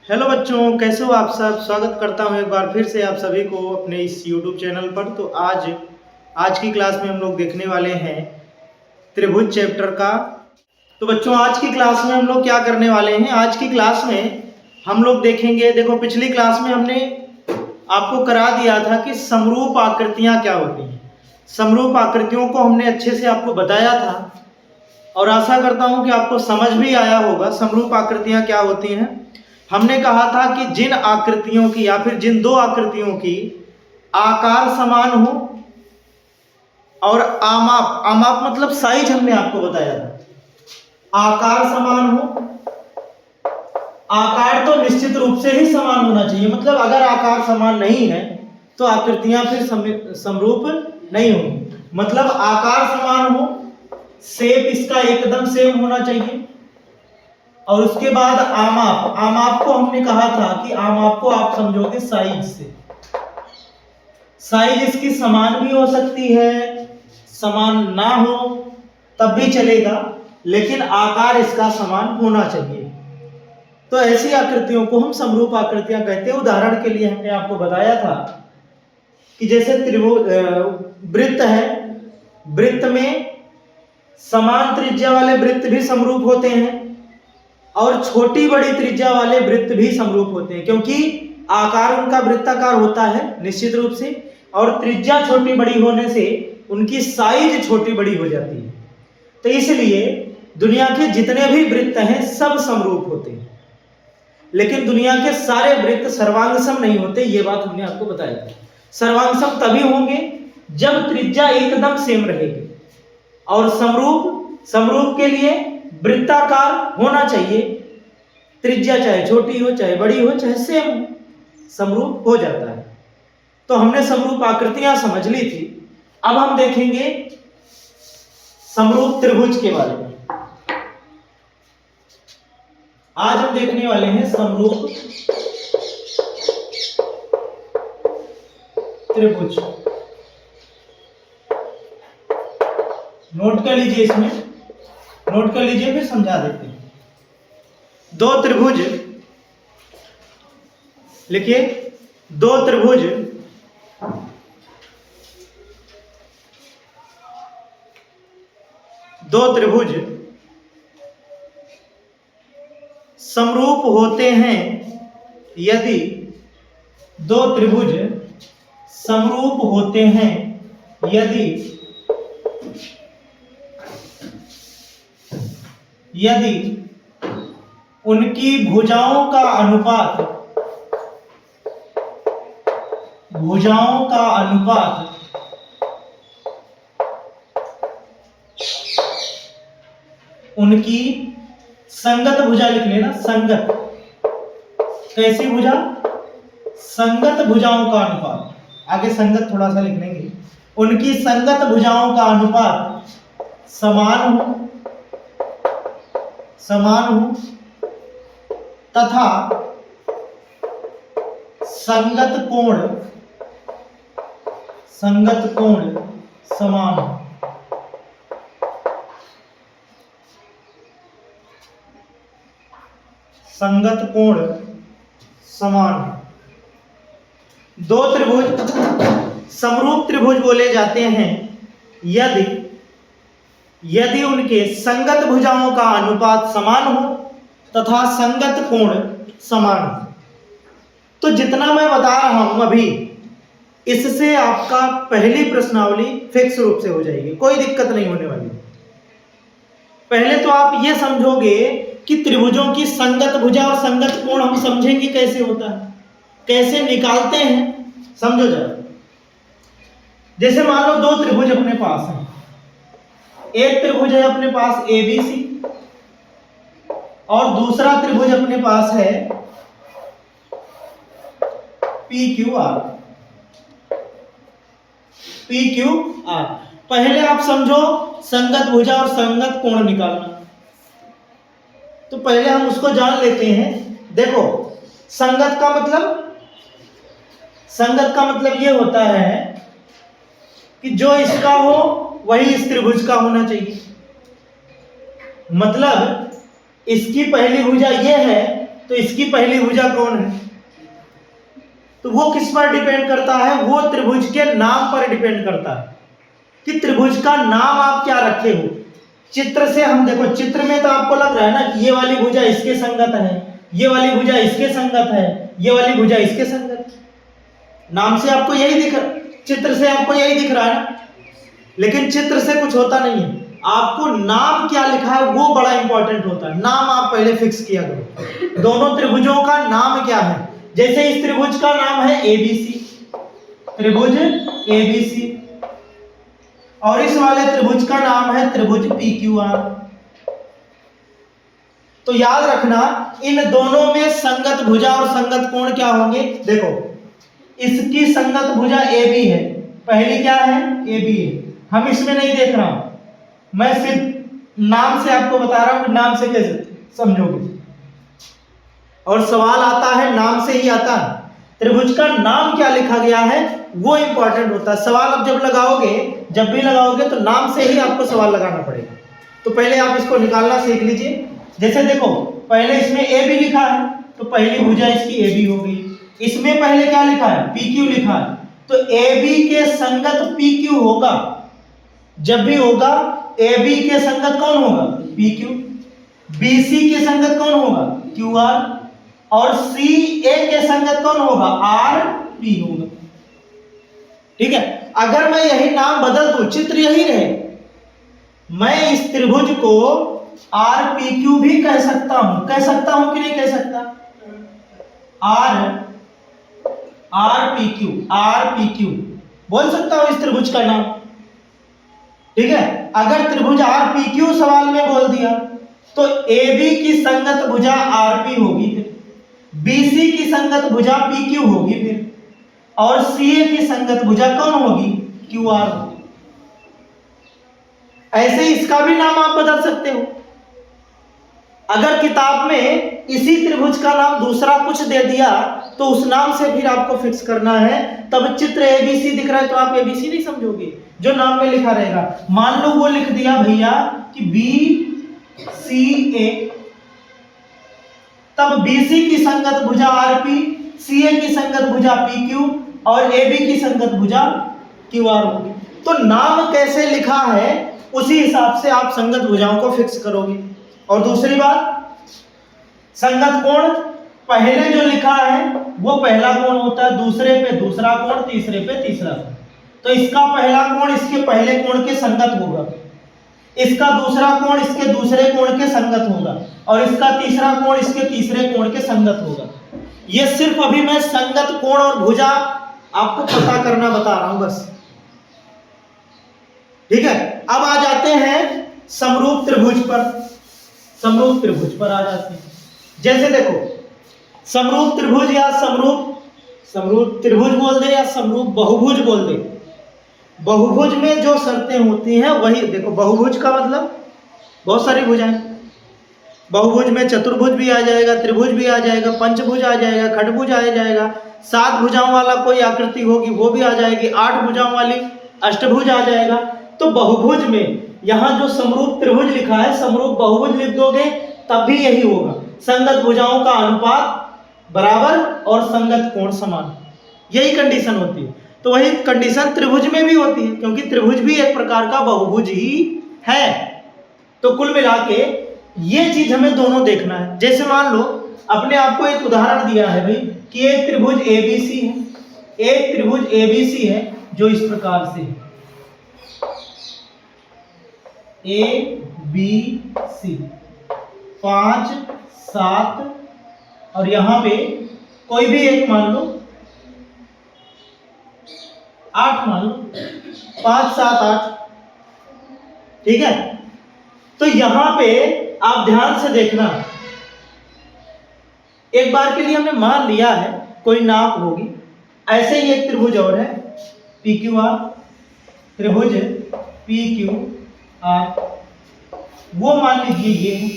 Hello बच्चों, कैसे हो आप सब। स्वागत करता हूं एक बार फिर से आप सभी को अपने इस YouTube चैनल पर। तो आज की क्लास में हम लोग देखने वाले हैं त्रिभुज चैप्टर का। तो बच्चों, आज की क्लास में हम लोग क्या करने वाले हैं। आज की क्लास में हम लोग देखेंगे, देखो पिछली क्लास में हमने आपको करा दिया था कि समरूप आकृतियां क्या होती हैं। समरूप आकृतियों को हमने अच्छे से आपको बताया था और आशा करता हूं कि आपको समझ भी आया होगा समरूप आकृतियां क्या होती हैं। हमने कहा था कि जिन आकृतियों की या फिर जिन दो आकृतियों की आकार समान हो और आमाप मतलब साइज हमने आपको बताया था। आकार समान हो, आकार तो निश्चित रूप से ही समान होना चाहिए, मतलब अगर आकार समान नहीं है तो आकृतियां फिर समरूप नहीं होंगी। मतलब आकार समान हो, शेप इसका एकदम सेम होना चाहिए। और उसके बाद आमाप को हमने कहा था कि आमाप को आप समझोगे साइज से। साइज इसकी समान भी हो सकती है, समान ना हो तब भी चलेगा, लेकिन आकार इसका समान होना चाहिए। तो ऐसी आकृतियों को हम समरूप आकृतियां कहते हैं। उदाहरण के लिए हमने आपको बताया था कि जैसे वृत्त है, वृत्त में समान त्रिज्या वाले वृत्त भी समरूप होते हैं और छोटी बड़ी त्रिज्या वाले वृत्त भी समरूप होते हैं, क्योंकि आकार उनका वृत्ताकार होता है निश्चित रूप से, और त्रिज्या छोटी बड़ी होने से उनकी साइज छोटी बड़ी हो जाती है। तो इसलिए दुनिया के जितने भी वृत्त हैं सब समरूप होते हैं, लेकिन दुनिया के सारे वृत्त सर्वांगसम नहीं होते। ये बात हमने आपको बताया था। सर्वांगसम तभी होंगे जब त्रिज्या एकदम सेम रहेगी, और समरूप के लिए वृत्ताकार होना चाहिए। त्रिज्या चाहे छोटी हो, चाहे बड़ी हो, चाहे सेम हो, समरूप हो जाता है। तो हमने समरूप आकृतियां समझ ली थी। अब हम देखेंगे समरूप त्रिभुज के बारे में। आज हम देखने वाले हैं समरूप त्रिभुज। नोट कर लीजिए, इसमें नोट कर लीजिए, फिर समझा देते हैं। दो त्रिभुज लिखिए। दो त्रिभुज समरूप होते हैं यदि दो त्रिभुज समरूप होते हैं यदि उनकी भुजाओं का अनुपात उनकी संगत भुजा लिख लेना। संगत कैसी भुजा? संगत भुजाओं का अनुपात। आगे संगत थोड़ा सा लिख लेंगे। उनकी संगत भुजाओं का अनुपात समान हो तथा संगत कोण समान हो। संगत कोण समान। दो त्रिभुज समरूप त्रिभुज बोले जाते हैं यदि उनके संगत भुजाओं का अनुपात समान हो तथा संगत कोण समान हो। तो जितना मैं बता रहा हूं अभी, इससे आपका पहली प्रश्नावली फिक्स रूप से हो जाएगी, कोई दिक्कत नहीं होने वाली। पहले तो आप ये समझोगे कि त्रिभुजों की संगत भुजा और संगत कोण हम समझेंगे कैसे होता है, कैसे निकालते हैं, समझो जरा। जैसे मान लो दो त्रिभुज अपने पास हैं। एक त्रिभुज है अपने पास ABC और दूसरा त्रिभुज अपने पास है PQR। पहले आप समझो संगत भुजा और संगत कोण निकालना। तो पहले हम उसको जान लेते हैं। देखो, संगत का मतलब ये होता है कि जो इसका हो वही इस त्रिभुज का होना चाहिए। मतलब इसकी पहली भुजा ये है तो इसकी पहली भुजा कौन है? तो वो किस पर डिपेंड करता है? वो त्रिभुज के नाम पर डिपेंड करता है कि त्रिभुज का नाम आप क्या रखे हो। चित्र से हम देखो, चित्र में तो आपको लग रहा है ना कि ये वाली भुजा इसके संगत है, ये वाली भुजा इसके संगत है, ये वाली भुजा इसके संगत है। नाम से आपको यही दिख रहा, चित्र से आपको यही दिख रहा है ना। लेकिन चित्र से कुछ होता नहीं है, आपको नाम क्या लिखा है वो बड़ा इंपॉर्टेंट होता है। नाम आप पहले फिक्स किया करो। दोनों त्रिभुजों का नाम क्या है? जैसे इस त्रिभुज का नाम है एबीसी, त्रिभुज एबीसी, और इस वाले त्रिभुज का नाम है त्रिभुज पीक्यूआर। तो याद रखना, इन दोनों में संगत भुजा और संगत कोण क्या होंगे? देखो, इसकी संगत भुजा AB है, पहली क्या है? AB है। हम इसमें नहीं देख रहा हूं, मैं सिर्फ नाम से आपको बता रहा हूं कि नाम से कैसे समझोगे। और सवाल आता है नाम से ही आता है, त्रिभुज का नाम क्या लिखा गया है वो इंपॉर्टेंट होता है। सवाल अब जब लगाओगे, जब भी लगाओगे तो नाम से ही आपको सवाल लगाना पड़ेगा। तो पहले आप इसको निकालना सीख लीजिए। जैसे देखो, पहले इसमें AB लिखा है तो पहली भुजा इसकी AB हो गई। इसमें पहले क्या लिखा है? PQ लिखा है, तो AB के संगत PQ होगा। जब भी होगा AB के संगत कौन होगा? PQ। BC के संगत कौन होगा? QR। और CA के संगत कौन होगा? RP होगा। ठीक है, अगर मैं यही नाम बदल दूं, चित्र यही रहे, मैं इस त्रिभुज को RPQ भी कह सकता हूं। कह सकता हूं कि नहीं कह सकता? RPQ बोल सकता हूं इस त्रिभुज का नाम। ठीक है, अगर त्रिभुज RPQ सवाल में बोल दिया तो AB की संगत भुजा RP होगी, फिर BC की संगत भुजा PQ होगी, फिर और CA की संगत भुजा कौन होगी? QR होगी। ऐसे इसका भी नाम आप बदल सकते हो। अगर किताब में इसी त्रिभुज का नाम दूसरा कुछ दे दिया तो उस नाम से फिर आपको फिक्स करना है। तब चित्र ABC दिख रहा है तो आप ABC नहीं समझोगे, जो नाम में लिखा रहेगा। मान लो वो लिख दिया भैया कि BCA, तब BC की संगत भुजा RP, CA की संगत भुजा PQ और AB की संगत भुजा QR होगी। तो नाम कैसे लिखा है उसी हिसाब से आप संगत भुजाओं को फिक्स करोगे। और दूसरी बात, संगत कोण पहले जो लिखा है वो पहला कोण होता है, दूसरे पे दूसरा कोण, तीसरे पे तीसरा कोण। तो इसका पहला कोण इसके पहले कोण के संगत होगा, इसका दूसरा कोण इसके दूसरे कोण के संगत होगा, और इसका तीसरा कोण इसके तीसरे कोण के संगत होगा। ये सिर्फ अभी मैं संगत कोण और भुजा आपको पता करना बता रहा हूं बस। ठीक है, अब आ जाते हैं समरूप त्रिभुज पर। समरूप त्रिभुज पर आ जाते हैं। जैसे देखो, समरूप त्रिभुज या समरूप त्रिभुज बोल दे या समरूप बहुभुज बोल दे, बहुभुज में जो शर्तें होती हैं वही देखो। बहुभुज का मतलब बहुत सारी भुजाएं, बहुभुज में चतुर्भुज भी आ जाएगा, त्रिभुज भी आ जाएगा, पंचभुज आ जाएगा, खंडभुज आ जाएगा, 7 भुजाओं वाला कोई आकृति होगी वो भी आ जाएगी, 8 भुजाओं वाली अष्टभुज आ जाएगा। तो बहुभुज में यहाँ जो समरूप त्रिभुज लिखा है, समरूप बहुभुज लिख दोगे तब भी यही होगा, संगत भुजाओं का अनुपात बराबर और संगत कोण समान। यही कंडीशन होती है। तो वही कंडीशन त्रिभुज में भी होती है, क्योंकि त्रिभुज भी एक प्रकार का बहुभुज ही है। तो कुल मिला के ये चीज हमें दोनों देखना है। जैसे मान लो अपने आप को एक उदाहरण दिया है भाई कि एक त्रिभुज ABC है, एक त्रिभुज ABC है जो इस प्रकार से है, ABC 5, 7 और यहां पे कोई भी एक मान लो 8 मान लो, 5, 7, 8। ठीक है, तो यहां पे आप ध्यान से देखना, एक बार के लिए हमने मान लिया है कोई नाप होगी। ऐसे ही एक त्रिभुज और है PQR, त्रिभुज PQR, वो मान लीजिए ये है।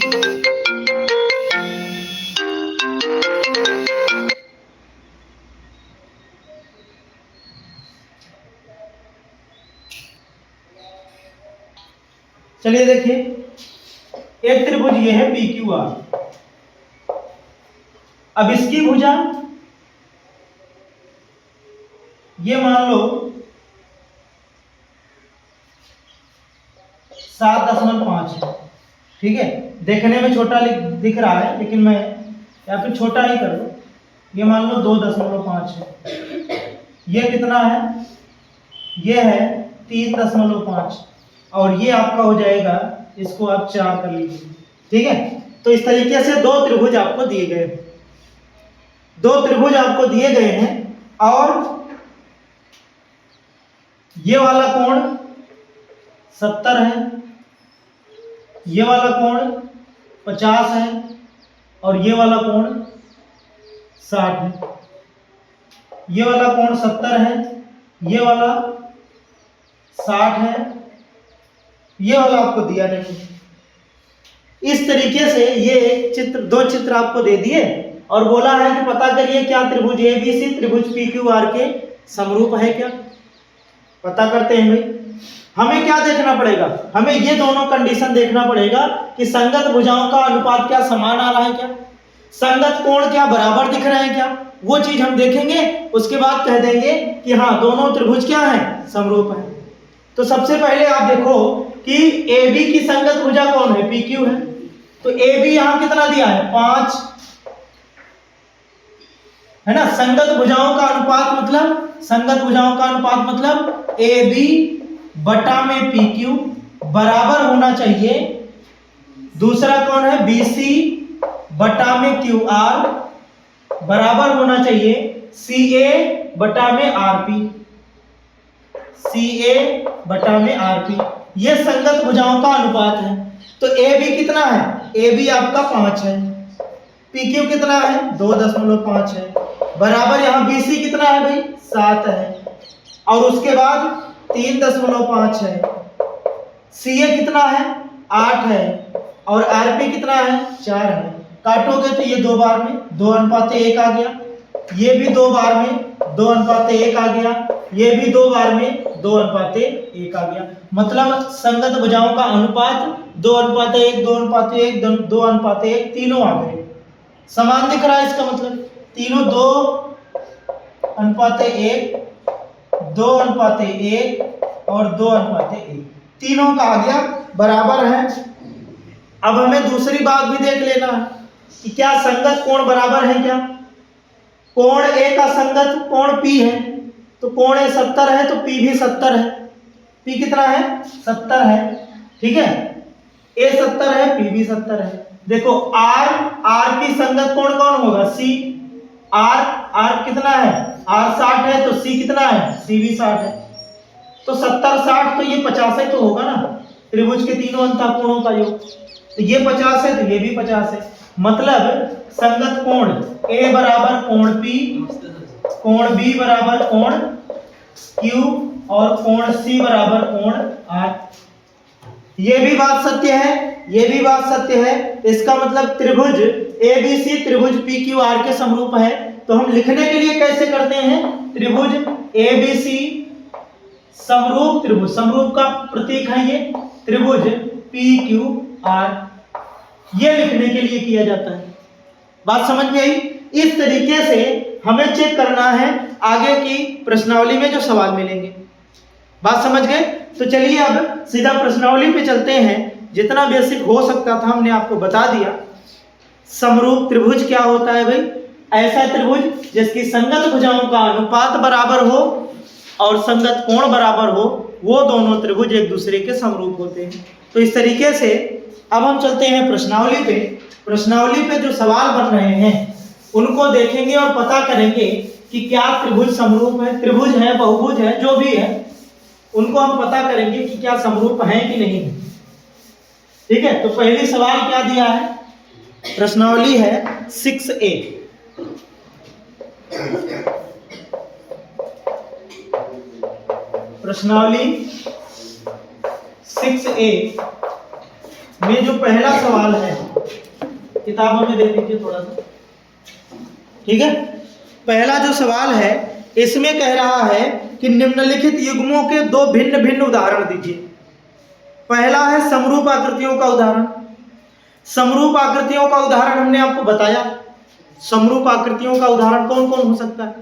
चलिए देखिए, एक त्रिभुज ये है PQR, अब इसकी भुजा ये मान लो 7.5 है, ठीक है। देखने में छोटा दिख रहा है लेकिन मैं या फिर छोटा ही कर दो, ये मान लो 2.5 है। ये कितना है, ये है 3.5 और ये आपका हो जाएगा, इसको आप 4 कर लीजिए, ठीक है। तो इस तरीके से दो त्रिभुज आपको दिए गए, दो त्रिभुज आपको दिए गए हैं और ये वाला कोण 70 है, ये वाला कोण 50 है और ये वाला कोण 60 है। ये वाला कोण 70 है, ये वाला 60 है, ये वाला आपको दिया नहीं। इस तरीके से ये चित्र, दो चित्र आपको दे दिए और बोला है कि पता करिए क्या त्रिभुज एबीसी त्रिभुज पीक्यूआर के समरूप है क्या। पता करते हैं भाई। हमें क्या देखना पड़ेगा, हमें ये दोनों कंडीशन देखना पड़ेगा कि संगत भुजाओं का अनुपात क्या समान आ रहा है क्या, संगत कोण क्या बराबर दिख रहे हैं क्या, वो चीज हम देखेंगे। उसके बाद कह देंगे कि हाँ दोनों त्रिभुज क्या है, समरूप है। तो सबसे पहले आप देखो कि AB की संगत भुजा कौन है, PQ है। तो AB यहां कितना दिया है, 5 है ना। संगत भुजाओं का अनुपात मतलब, संगत भुजाओं का अनुपात मतलब AB बटा में PQ बराबर होना चाहिए। दूसरा कौन है, BC बटा में QR बराबर होना चाहिए CA बटा में RP, CA बटा में RP। ये संगत भुजाओं का अनुपात है। तो AB कितना है, AB आपका 5 है, PQ कितना है 2.5 है, बराबर यहाँ BC कितना है भाई 7 है और उसके बाद 3.5 है, CA कितना है 8 है और RP कितना है 4 है। काटोगे तो ये 2 बार में 2:1 आ गया, ये भी 2 बार में 2:1 आ गया, ये भी 2 बार में 2:1 आ गया। मतलब संगत भुजाओं का अनुपात 2:1 2:1 2:1 तीनों आ गए, समान दिख रहा है। इसका मतलब तीनों 2:1 2:1 और 2:1 तीनों का आ गया, बराबर है। अब हमें दूसरी बात भी देख लेना है कि क्या संगत कोण बराबर है क्या। कोण A का संगत कोण P है, तो कोण A 70 है तो P भी 70 है। P कितना है 70 है, ठीक है। A 70 है, P भी 70 है। देखो R की संगत कोण कौन होगा, C। R कितना है, R 60 है तो C कितना है, C भी 60 है। तो 70 60 तो ये 50 ही तो होगा ना, त्रिभुज के तीनों अंतःकोणों का योग। तो ये 50 है तो ये भी 50 है। मतलब संगत कोण A बराबर कोण P, कोण B बराबर कोण Q और कोण C बराबर कोण R। ये भी बात सत्य है, ये भी बात सत्य है। इसका मतलब त्रिभुज ABC त्रिभुज PQR के समरूप है। तो हम लिखने के लिए कैसे करते हैं, त्रिभुज ABC समरूप त्रिभुज, समरूप का प्रतीक है ये त्रिभुज PQR, ये लिखने के लिए किया जाता है। बात समझ में आई। इस तरीके से हमें चेक करना है आगे की प्रश्नावली में जो सवाल मिलेंगे। बात समझ गए। तो चलिए अब सीधा प्रश्नावली पे चलते हैं। जितना बेसिक हो सकता था हमने आपको बता दिया। समरूप त्रिभुज क्या होता है भाई, ऐसा त्रिभुज जिसकी संगत भुजाओं का अनुपात बराबर हो और संगत कोण बराबर हो, वो दोनों त्रिभुज एक दूसरे के समरूप होते हैं। तो इस तरीके से अब हम चलते हैं प्रश्नावली पे। प्रश्नावली पे जो सवाल बन रहे हैं उनको देखेंगे और पता करेंगे कि क्या त्रिभुज समरूप है, त्रिभुज है, बहुभुज है, जो भी है उनको हम पता करेंगे कि क्या समरूप है कि नहीं है। ठीक है। तो पहली सवाल क्या दिया है, प्रश्नावली है 6A। प्रश्नावली 6A में जो पहला सवाल है, किताबों में देख लीजिए थोड़ा सा, ठीक है। पहला जो सवाल है इसमें कह रहा है कि निम्नलिखित युग्मों के दो भिन्न भिन्न उदाहरण दीजिए। पहला है समरूप आकृतियों का उदाहरण। समरूप आकृतियों का उदाहरण हमने आपको बताया समरूप आकृतियों का उदाहरण कौन कौन हो सकता है?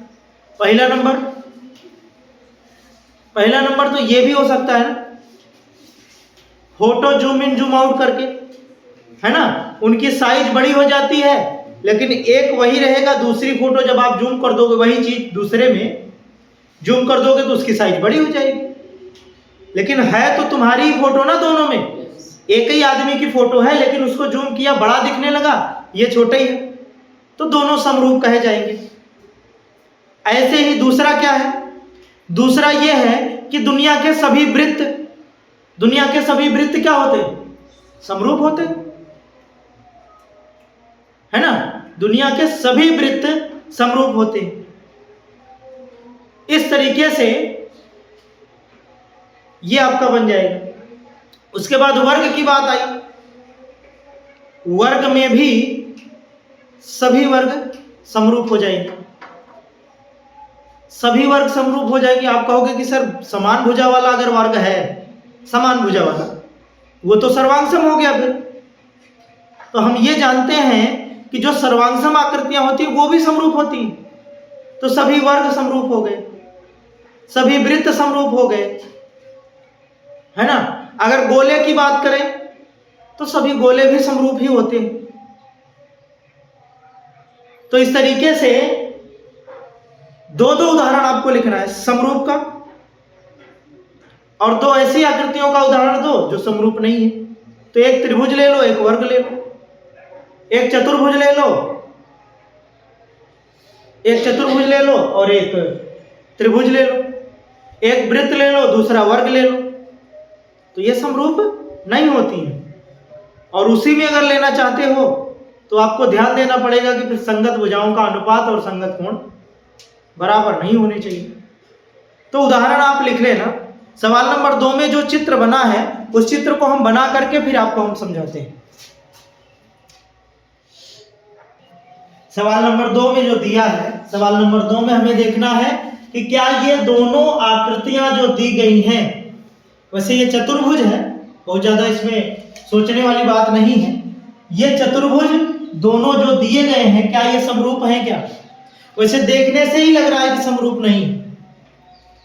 पहला नंबर तो ये भी हो सकता है ना, photo zoom in zoom out करके, है ना, उनकी साइज बड़ी हो जाती है लेकिन एक वही रहेगा, दूसरी फोटो जब आप जूम कर दोगे वही चीज दूसरे में जूम कर दोगे तो उसकी साइज बड़ी हो जाएगी, लेकिन है तो तुम्हारी ही फोटो ना, दोनों में एक ही आदमी की फोटो है लेकिन उसको जूम किया बड़ा दिखने लगा, ये छोटा ही है, तो दोनों समरूप कहे जाएंगे। ऐसे ही दूसरा क्या है? दूसरा ये है कि दुनिया के सभी वृत्त क्या होते हैं? समरूप होते हैं, है ना, दुनिया के सभी वृत्त समरूप होते हैं। इस तरीके से ये आपका बन जाएगा। उसके बाद वर्ग की बात आई, वर्ग में भी सभी वर्ग समरूप हो जाएंगे, सभी वर्ग समरूप हो जाएंगे। आप कहोगे कि सर समान भुजा वाला अगर वर्ग है, समान भुजा वाला, वो तो सर्वांगसम हो गया फिर। तो हम ये जानते हैं कि जो सर्वांगसम आकृतियां होती है वो भी समरूप होती हैं, तो सभी वर्ग समरूप हो गए, सभी वृत्त समरूप हो गए, है ना। अगर गोले की बात करें तो सभी गोले भी समरूप ही होते हैं। तो इस तरीके से दो उदाहरण आपको लिखना है समरूप का, और दो ऐसी आकृतियों का उदाहरण दो जो समरूप नहीं है। तो एक त्रिभुज ले लो, एक वर्ग ले लो, एक चतुर्भुज ले लो, और एक त्रिभुज ले लो, एक वृत्त ले लो, दूसरा वर्ग ले लो, तो ये समरूप नहीं होती है। और उसी में अगर लेना चाहते हो तो आपको ध्यान देना पड़ेगा कि फिर संगत भुजाओं का अनुपात और संगत कोण बराबर नहीं होने चाहिए। तो उदाहरण आप लिख लेना। सवाल नंबर 2 में जो चित्र बना है उस चित्र को हम बना करके फिर आपको हम समझाते हैं। सवाल नंबर 2 में जो दिया है, सवाल नंबर 2 में हमें देखना है कि क्या ये दोनों आकृतियां जो दी गई हैं, वैसे ये चतुर्भुज है, बहुत ज्यादा इसमें सोचने वाली बात नहीं है। ये चतुर्भुज दोनों जो दिए गए हैं क्या ये समरूप हैं क्या? वैसे देखने से ही लग रहा है कि समरूप नहीं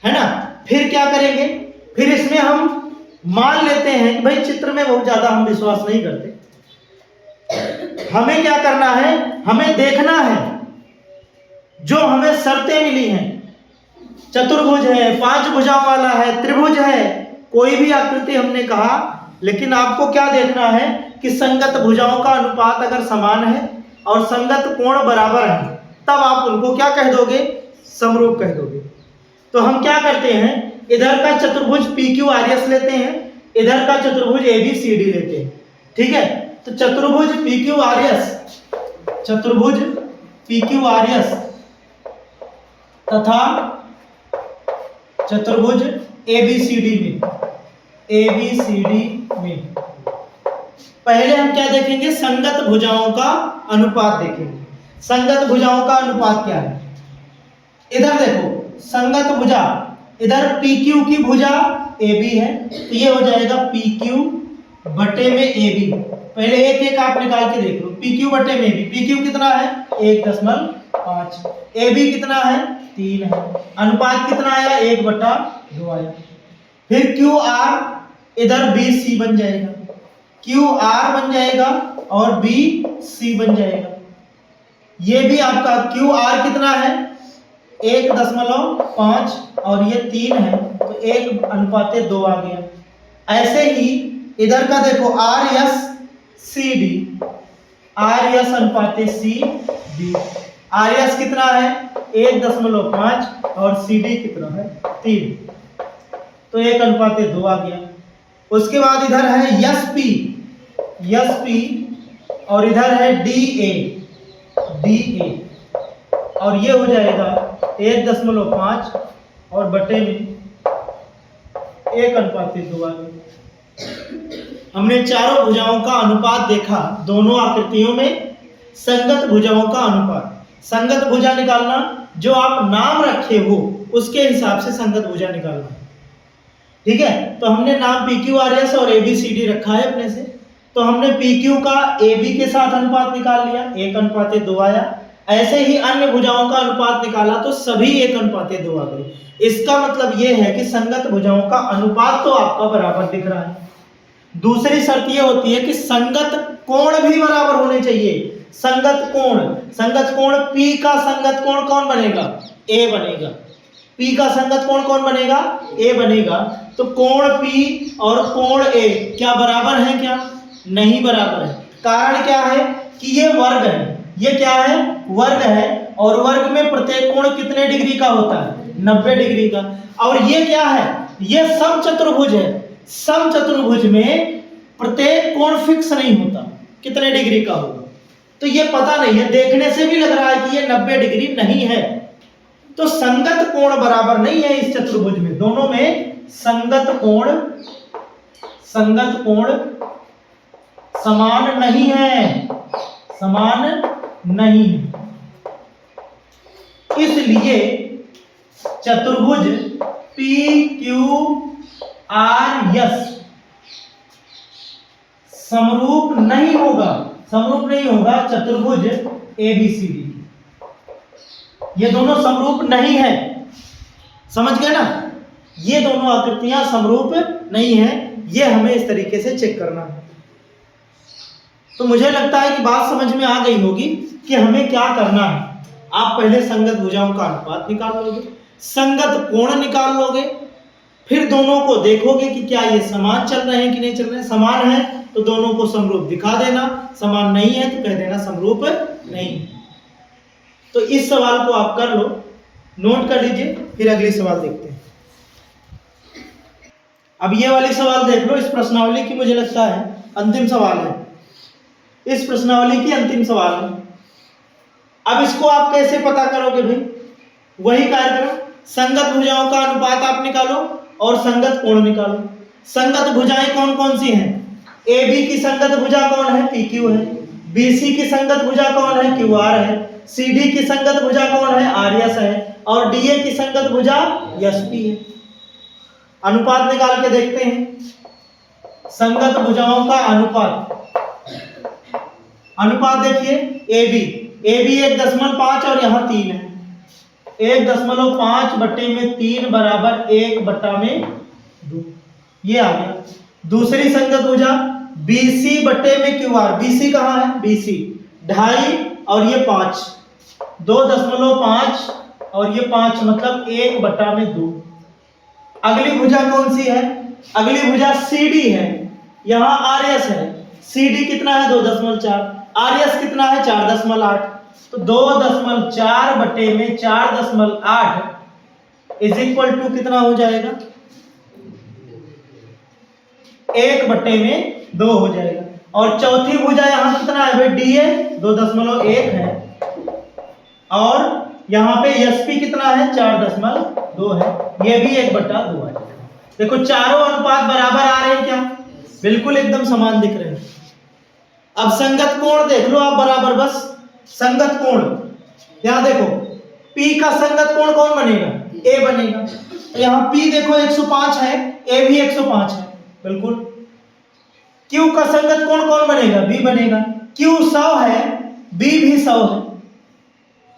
है ना। फिर क्या करेंगे? फिर इसमें हम मान लेते हैं कि भाई चित्र में बहुत ज्यादा हम विश्वास नहीं करते। हमें क्या करना है? हमें देखना है जो हमें शर्तें मिली हैं, चतुर्भुज है, 5 भुजाओं वाला है, त्रिभुज है, कोई भी आकृति हमने कहा, लेकिन आपको क्या देखना है कि संगत भुजाओं का अनुपात अगर समान है और संगत कोण बराबर है, तब आप उनको क्या कह दोगे? समरूप कह दोगे। तो हम क्या करते हैं, इधर का चतुर्भुज PQRS लेते हैं, इधर का चतुर्भुज ABCD लेते हैं, ठीक है। तो चतुर्भुज PQRS तथा चतुर्भुज ABCD में पहले हम क्या देखेंगे? संगत भुजाओं का अनुपात देखेंगे। संगत भुजाओं का अनुपात क्या है? इधर देखो, संगत भुजा, इधर PQ की भुजा AB है, तो ये हो जाएगा PQ बटे में AB। पहले एक एक आप निकाल के देख लो, PQ बटे में AB। PQ कितना है? 1.5। AB कितना है? 3 है। अनुपात कितना आया? 1/2 आया। फिर QR इधर BC बन जाएगा, QR बन जाएगा और BC बन जाएगा। ये भी आपका QR कितना है? 1.5 और ये 3 है, तो 1:2 आ गया। ऐसे ही इधर का देखो RSCD, RS अनुपाते CD। RS कितना है? 1.5 और CD कितना है? 3, तो 1:2 आ गया। उसके बाद इधर है SP और इधर है DA, और ये हो जाएगा 1.5 और बटे में 1:2 आ गया। हमने चारों भुजाओं का अनुपात देखा, दोनों आकृतियों में संगत भुजाओं का अनुपात। संगत भुजा निकालना, जो आप नाम रखे हो उसके हिसाब से संगत भुजा निकालना, ठीक है। तो हमने नाम PQRS और ABCD रखा है अपने से, तो हमने PQ का AB के साथ अनुपात निकाल लिया, 1:2 आया। ऐसे ही अन्य भुजाओं का अनुपात निकाला तो सभी 1:2 आ गए। इसका मतलब यह है कि संगत भुजाओं का अनुपात तो आपका बराबर दिख रहा है। दूसरी शर्त यह होती है कि संगत कोण भी बराबर होने चाहिए। संगत कोण P का संगत कोण कौन बनेगा? A बनेगा। P का संगत कोण कौन बनेगा? A बनेगा। तो कोण P और कोण A क्या बराबर है? क्या नहीं बराबर है। कारण क्या है कि ये वर्ग है। ये क्या है? वर्ग है। और वर्ग में प्रत्येक कोण कितने डिग्री का होता है? 90 डिग्री का। और ये क्या है? ये समचतुर्भुज है। समचतुर्भुज में प्रत्येक कोण फिक्स नहीं होता, कितने डिग्री का होगा तो ये पता नहीं है। देखने से भी लग रहा है कि ये 90 डिग्री नहीं है। तो संगत कोण बराबर नहीं है इस चतुर्भुज में। दोनों में संगत कोण समान नहीं है, समान नहीं है। इसलिए चतुर्भुज PQRS समरूप नहीं होगा चतुर्भुज ABCD। ये दोनों समरूप नहीं है, समझ गए ना? ये दोनों आकृतियां समरूप नहीं है। ये हमें इस तरीके से चेक करना है। तो मुझे लगता है कि बात समझ में आ गई होगी कि हमें क्या करना है। आप पहले संगत भुजाओं का अनुपात निकाल लोगे, संगत कोण निकाल लोगे, फिर दोनों को देखोगे कि क्या ये समान चल रहे हैं कि नहीं चल रहे हैं। समान है तो दोनों को समरूप दिखा देना, समान नहीं है तो कह देना समरूप नहीं। तो इस सवाल को आप कर लो, नोट कर लीजिए, फिर अगले सवाल देखते हैं। अब ये वाली सवाल देख लो। इस प्रश्नावली की मुझे लगता है अंतिम सवाल है। इस प्रश्नावली की अंतिम सवाल है। अब इसको आप कैसे पता करोगे भाई? वही कार्यक्रम, संगत भुजाओं का अनुपात आप निकालो और संगत कोण निकालो। संगत भुजाएं कौन कौन सी हैं? AB की संगत भुजा कौन है? PQ है। BC की संगत भुजा कौन है? QR है। CD की संगत भुजा कौन है? RS है। और DA की संगत भुजा SP है। अनुपात निकाल के देखते हैं। संगत भुजाओं का अनुपात देखिए। AB 1.5 और यहाँ 3 है। 1.5 बट्टे में 3 बराबर 1/2, ये आ गया। दूसरी संगत भुजा BC बट्टे में QR। BC कहाँ है? BC 2.5 और ये 5, 2.5 और ये 5 मतलब 1/2। अगली भुजा कौन सी है? अगली भुजा CD है। यहाँ RS है। CD कितना है? 2.4। RS कितना है? 4.8। तो 2.4 बटे में 4.8 इज इक्वल टू कितना हो जाएगा? 1/2 हो जाएगा। और चौथी भुजा यहाँ कितना है भाई? DA 2.1 है। और यहाँ पे SP कितना है? 4.2 है। ये भी 1/2 है। देखो चारों अनुपात बराबर आ रहे हैं क्या? बिल्कुल एकदम समान दिख रहे हैं। अब संगत कोण देख लो आप बराबर। बस संगत कोण यहां देखो, P का संगत कोण कौन बनेगा? A बनेगा। यहाँ P देखो 105 है, A भी 105 है बिल्कुल। Q का संगत कोण कौन बनेगा? B बनेगा। Q 100 है, B भी 100 है,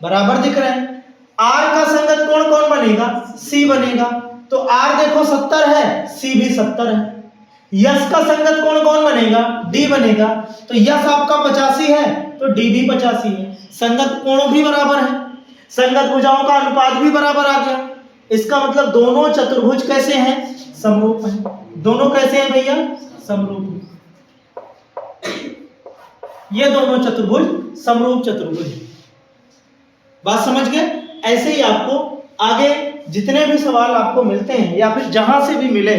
बराबर दिख रहे हैं। R का संगत कोण कौन बनेगा? C बनेगा। तो R देखो 70 है, C भी 70 है। यश का संगत कोण कौन बनेगा? D बनेगा। तो यश आपका 85 है तो D भी 85 है। संगत कोण भी बराबर है, संगत भुजाओं का अनुपात भी बराबर आ गया। इसका मतलब दोनों चतुर्भुज कैसे हैं? समरूप हैं। दोनों कैसे हैं भैया? समरूप। ये दोनों चतुर्भुज समरूप चतुर्भुज। बात समझ गए? ऐसे ही आपको आगे जितने भी सवाल आपको मिलते हैं या फिर जहां से भी मिले,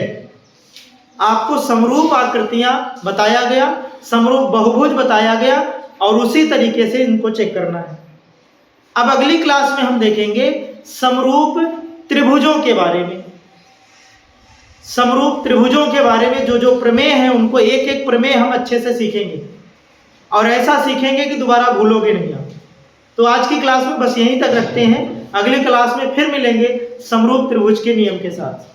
आपको समरूप आकृतियां बताया गया, समरूप बहुभुज बताया गया और उसी तरीके से इनको चेक करना है। अब अगली क्लास में हम देखेंगे समरूप त्रिभुजों के बारे में। समरूप त्रिभुजों के बारे में जो जो प्रमेय हैं उनको एक एक प्रमेय हम अच्छे से सीखेंगे और ऐसा सीखेंगे कि दोबारा भूलोगे नहीं आप। तो आज की क्लास में बस यहीं तक रखते हैं। अगली क्लास में फिर मिलेंगे समरूप त्रिभुज के नियम के साथ।